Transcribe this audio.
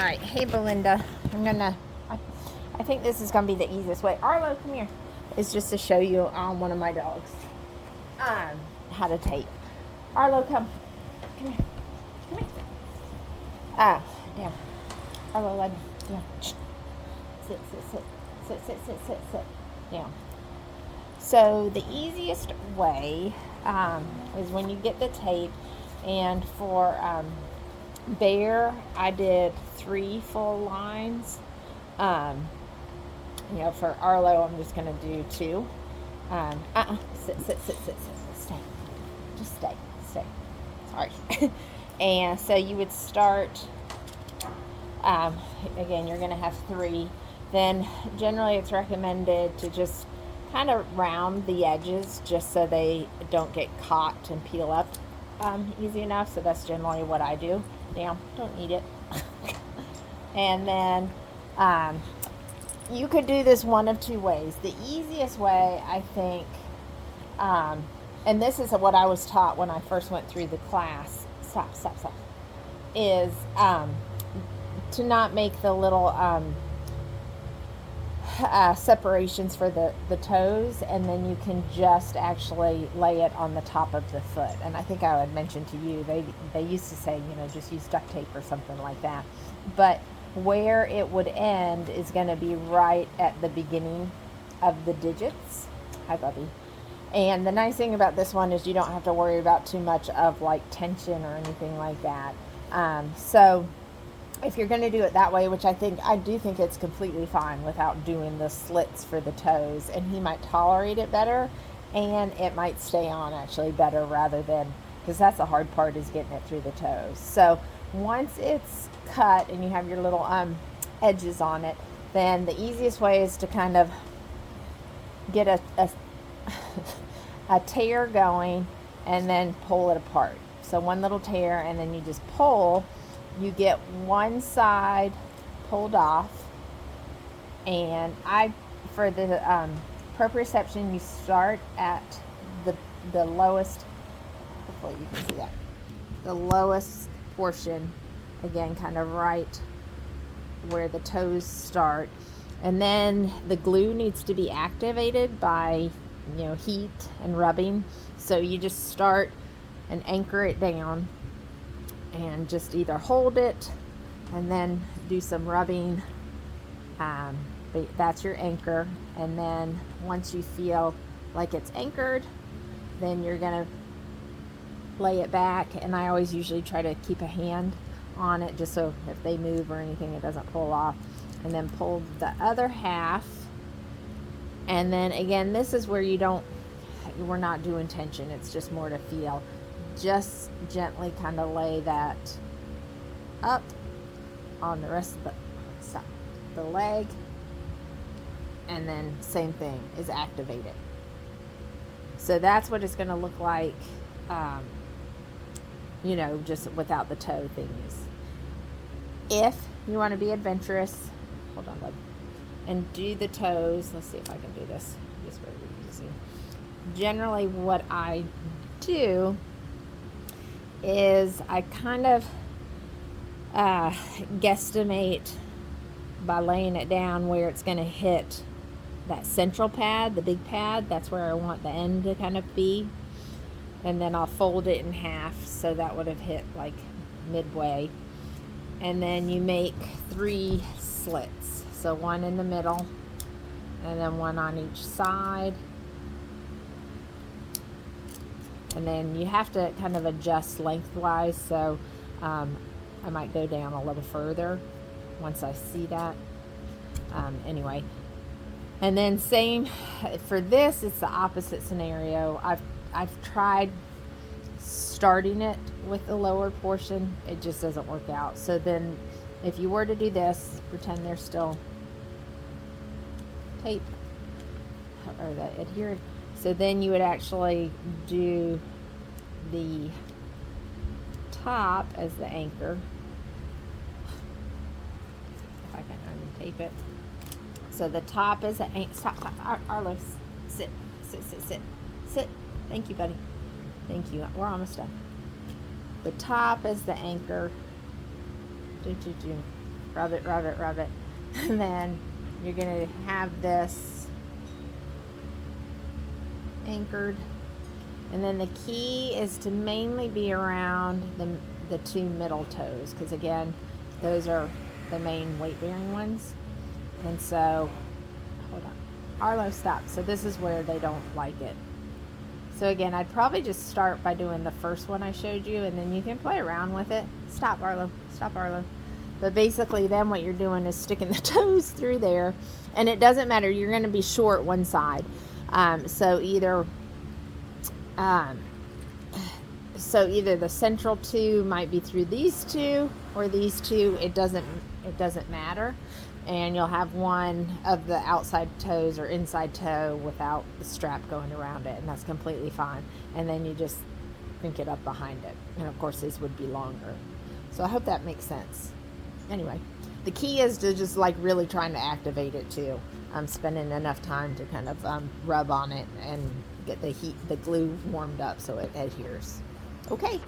Alright, hey Belinda. I think this is gonna be the easiest way. Arlo, come here. Is just to show you one of my dogs how to tape. Arlo, come. Come here. Come here. Down. Arlo, let me. Down. Sit. Sit. Down. So the easiest way is when you get the tape, and for Bear, I did 3 full lines. For Arlo, I'm just going to do 2. Sit. Stay. Just stay. Sorry. And so you would start, again, you're going to have 3. Then generally it's recommended to just kind of round the edges just so they don't get caught and peel up easy enough. So that's generally what I do. Down, don't eat it. And then you could do this one of 2 ways. The easiest way, I think, and this is what I was taught when I first went through the class, is to not make the little separations for the toes, and then you can just actually lay it on the top of the foot. And I think I had mentioned to you, they used to say, just use duct tape or something like that. But where it would end is going to be right at the beginning of the digits. Hi, Bubby. And the nice thing about this one is you don't have to worry about too much of like tension or anything like that. So if you're going to do it that way, which I do think it's completely fine without doing the slits for the toes, and he might tolerate it better, and it might stay on actually better rather than, because that's the hard part, is getting it through the toes. So once it's cut and you have your little edges on it, then the easiest way is to kind of get a tear going and then pull it apart. So one little tear, and then you just pull. You get one side pulled off, and for the proprioception, you start at the lowest, hopefully you can see that, the lowest portion, again, kind of right where the toes start, and then the glue needs to be activated by heat and rubbing. So you just start and anchor it down, and just either hold it and then do some rubbing. But that's your anchor. And then once you feel like it's anchored, then you're going to lay it back. And I always usually try to keep a hand on it just so if they move or anything, it doesn't pull off. And then pull the other half. And then again, this is where we're not doing tension. It's just more to feel. Just gently kind of lay that up on the rest of the leg, and then same thing is activate it. So that's what it's going to look like, just without the toe thingies. If you want to be adventurous, hold on, leg, and do the toes. Let's see if I can do this. It's very easy. Generally, what I do is I kind of guesstimate by laying it down where it's going to hit that central pad, the big pad. That's where I want the end to kind of be. And then I'll fold it in half, so that would have hit like midway. And then you make 3 slits. So one in the middle, and then one on each side. And then you have to kind of adjust lengthwise, so I might go down a little further once I see that. Anyway, and then same for this. It's the opposite scenario. I've tried starting it with the lower portion. It just doesn't work out. So then, if you were to do this, pretend there's still tape or the adherent. So then you would actually do the top as the anchor. If I can untape it. So the top is the anchor. Stop. Arlo, sit. Thank you, buddy. Thank you. We're almost done. The top is the anchor. rub it, rub it, rub it. And then you're going to have this anchored. And then the key is to mainly be around the two middle toes, because again, those are the main weight-bearing ones. And so, hold on. Arlo, stop. So this is where they don't like it. So again, I'd probably just start by doing the first one I showed you, and then you can play around with it. Stop, Arlo. Stop, Arlo. But basically then what you're doing is sticking the toes through there, and it doesn't matter. You're going to be short one side. So either the central two might be through these two or these two. It doesn't matter. And you'll have one of the outside toes or inside toe without the strap going around it, and that's completely fine. And then you just crank it up behind it. And of course these would be longer. So I hope that makes sense. Anyway, the key is to just like really trying to activate it too. Spending enough time to kind of rub on it and get the glue warmed up so it adheres. Okay.